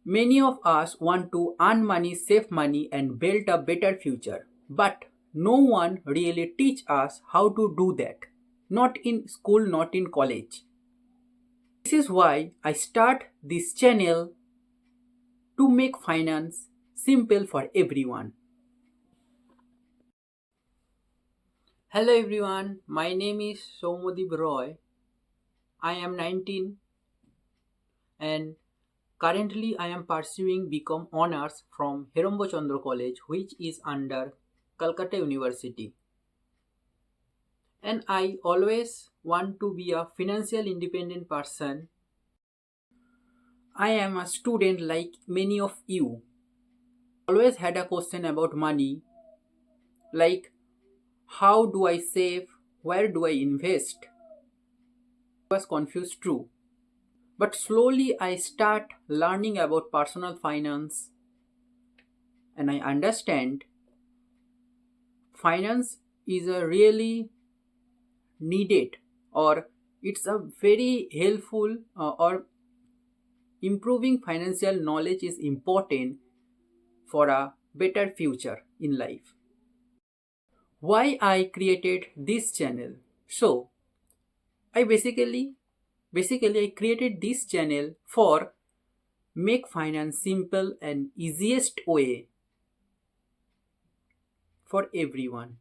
Many of us want to earn money, save money, and build a better future. But no one really teach us how to do that. Not in school, not in college. This is why I start this channel to make finance simple for everyone. Hello everyone, my name is Soumodip Roy. I am 19 and currently I am pursuing BCom Honours from Hirombo Chandra College, which is under Calcutta University. And I always want to be a financial independent person. I am a student like many of you. Always had a question about money, like how do I save, where do I invest? I was confused too. But slowly I start learning about personal finance and I understand finance is a really needed, or it's a very helpful, or improving financial knowledge is important for a better future in life. Why I created this channel? So I basically I created this channel for make finance simple and easiest way for everyone.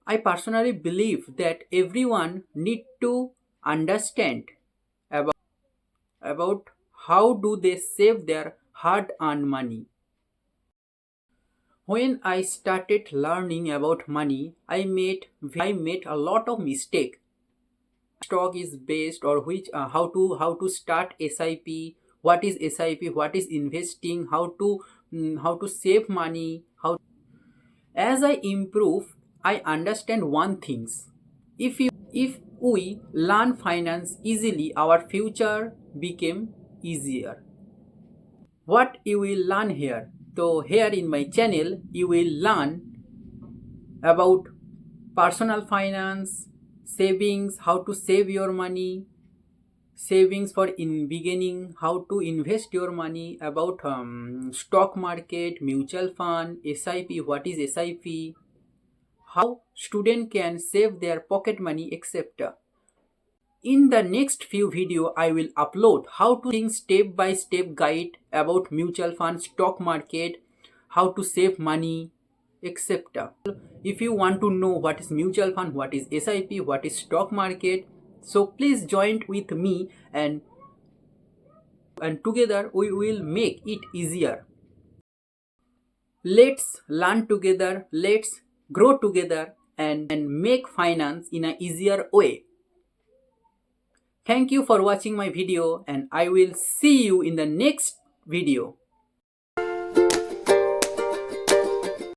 I personally believe that everyone need to understand about how do they save their hard earned money. When I started learning about money, I made a lot of mistake. Stock is based, or which how to start SIP, what is SIP, what is investing, how to save money, how. As I improve, I understand one things. If we learn finance easily, our future became easier. What you will learn here? So here in my channel, you will learn about personal finance, savings, how to save your money, savings for in beginning, how to invest your money, about stock market, mutual fund, SIP, what is SIP, how student can save their pocket money, etc. In the next few video, I will upload how to think step by step guide about mutual fund, stock market, how to save money, etc. If you want to know what is mutual fund, what is SIP, what is stock market, so please join with me and together we will make it easier. Let's learn together, let's grow together and make finance in an easier way. Thank you for watching my video and I will see you in the next video.